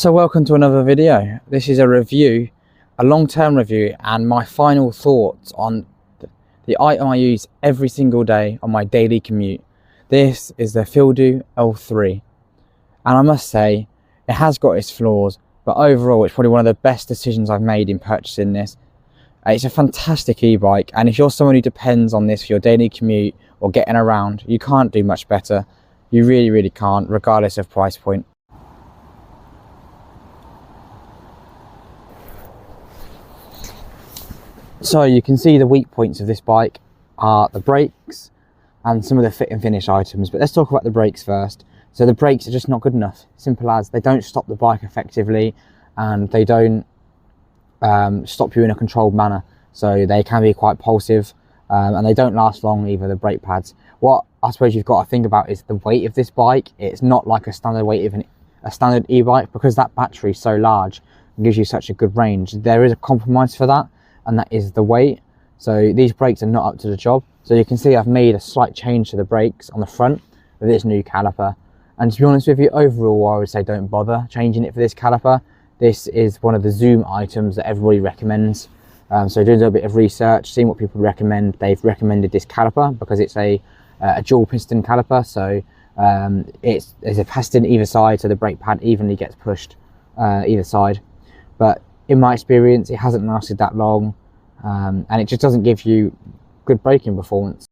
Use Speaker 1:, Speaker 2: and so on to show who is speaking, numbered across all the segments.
Speaker 1: So welcome to another video. This is a review, a long-term review, and my final thoughts on the item I use every single day on my daily commute. This is the FILDO L3, and I must say it has got its flaws, but overall it's probably one of the best decisions I've made in purchasing this. It's a fantastic e-bike, and if you're someone who depends on this for your daily commute or getting around, you can't do much better. You really can't, regardless of price point. So you can see the weak points of this bike are the brakes and some of the fit and finish items, but let's talk about the brakes first. So the brakes are just not good enough, simple as. They don't stop the bike effectively, and they don't stop you in a controlled manner, so they can be quite pulsive, and they don't last long either, the brake pads. What I suppose you've got to think about is the weight of this bike. It's not like a standard weight of a standard e-bike, because that battery is so large and gives you such a good range. There is a compromise for that, and that is the weight. So these brakes are not up to the job. So you can see I've made a slight change to the brakes on the front with this new caliper, and to be honest with you, overall I would say don't bother changing it for this caliper. This is one of the Zoom items that everybody recommends. So doing a little bit of research, seeing what people recommend, they've recommended this caliper because it's a dual piston caliper. So there's a piston either side, so the brake pad evenly gets pushed either side. But in my experience, it hasn't lasted that long, and it just doesn't give you good braking performance.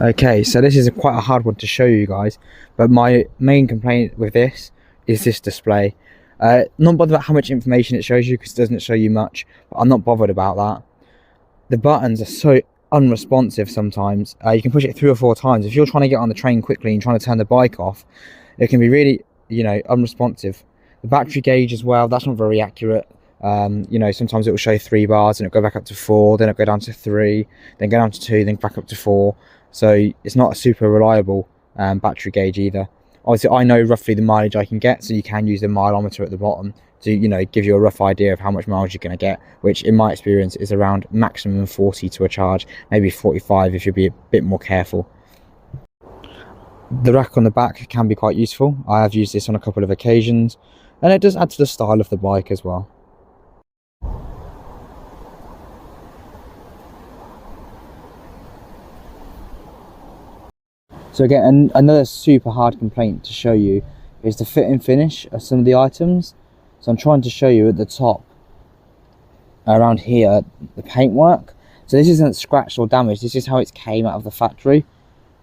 Speaker 1: Okay, so this is quite a hard one to show you guys, but my main complaint with this is this display. Not bothered about how much information it shows you, because it doesn't show you much, but I'm not bothered about that. The buttons are so unresponsive sometimes. You can push it 3 or 4 times. If you're trying to get on the train quickly and trying to turn the bike off, it can be really, unresponsive. The battery gauge as well, that's not very accurate. Sometimes it will show 3 bars and it'll go back up to 4, then it'll go down to 3, then go down to 2, then back up to 4. So it's not a super reliable battery gauge either. Obviously, I know roughly the mileage I can get, so you can use the mileometer at the bottom to, give you a rough idea of how much mileage you're going to get, which in my experience is around maximum 40 to a charge, maybe 45 if you'll be a bit more careful. The rack on the back can be quite useful. I have used this on a couple of occasions, and it does add to the style of the bike as well. So again, another super hard complaint to show you is the fit and finish of some of the items. So I'm trying to show you at the top, around here, the paintwork. So this isn't scratched or damaged, this is how it came out of the factory.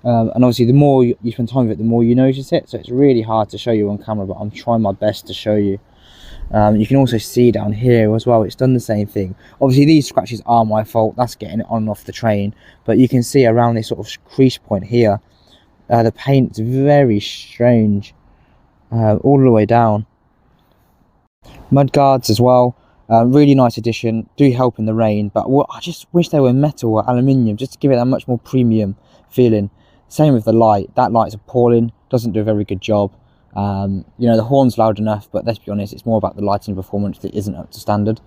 Speaker 1: And obviously the more you spend time with it, the more you notice it. So it's really hard to show you on camera, but I'm trying my best to show you. You can also see down here as well, it's done the same thing. Obviously these scratches are my fault, that's getting it on and off the train. But you can see around this sort of crease point here, the paint's very strange, all the way down. Mud guards as well, really nice addition, do help in the rain, but I just wish they were metal or aluminium, just to give it that much more premium feeling. Same with the light, that light's appalling, doesn't do a very good job. The horn's loud enough, but let's be honest, it's more about the lighting performance that isn't up to standard.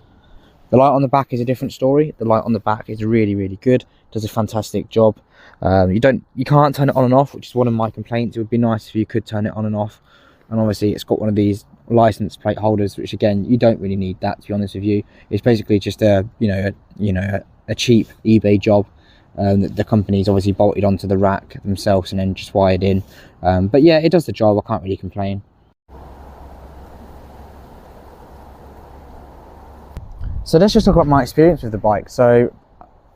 Speaker 1: The light on the back is a different story. The light on the back is really good, does a fantastic job. You can't turn it on and off, which is one of my complaints. It would be nice if you could turn it on and off. And obviously it's got one of these license plate holders, which again, you don't really need that, to be honest with you. It's basically just a cheap eBay job that the company's obviously bolted onto the rack themselves and then just wired in. But yeah, it does the job, I can't really complain. So let's just talk about my experience with the bike. So,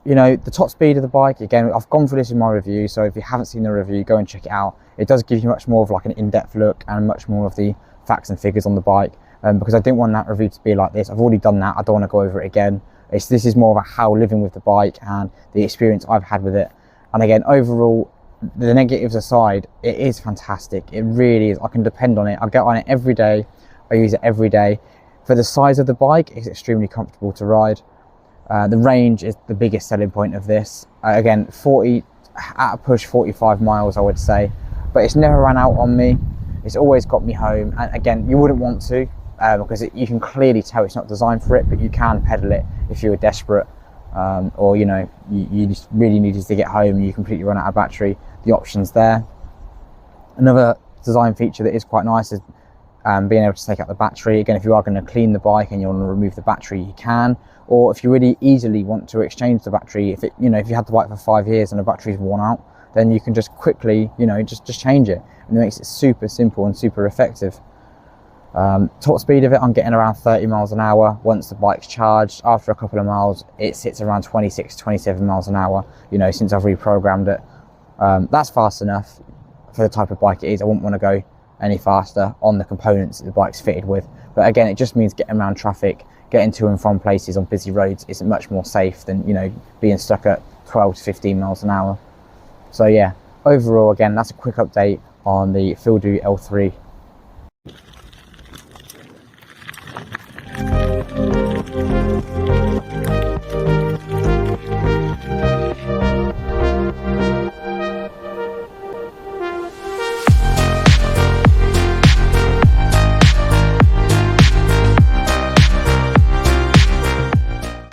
Speaker 1: the top speed of the bike, again, I've gone through this in my review, so if you haven't seen the review, go and check it out. It does give you much more of like an in-depth look and much more of the facts and figures on the bike, because I didn't want that review to be like this. I've already done that, I don't want to go over it again. This is more about how living with the bike and the experience I've had with it. And again, overall, the negatives aside, it is fantastic. It really is. I can depend on it. I get on it every day. I use it every day. For the size of the bike, it's extremely comfortable to ride. The range is the biggest selling point of this. Again, 40 at a push, 45 miles, I would say. But it's never ran out on me. It's always got me home. And again, you wouldn't want to, because you can clearly tell it's not designed for it, but you can pedal it if you were desperate. Or you just really needed to get home and you completely run out of battery. The option's there. Another design feature that is quite nice is being able to take out the battery. Again, if you are going to clean the bike and you want to remove the battery, you can. Or if you really easily want to exchange the battery, if you had the bike for 5 years and the battery's worn out, then you can just quickly, just change it, and it makes it super simple and super effective. Top speed of it, I'm getting around 30 miles an hour once the bike's charged. After a couple of miles, it sits around 26, 27 miles an hour, since I've reprogrammed it. That's fast enough for the type of bike it is. I wouldn't want to go any faster on the components that the bike's fitted with. But again, it just means getting around traffic, getting to and from places on busy roads is much more safe than, being stuck at 12 to 15 miles an hour. So yeah, overall, again, that's a quick update on the FILDO L3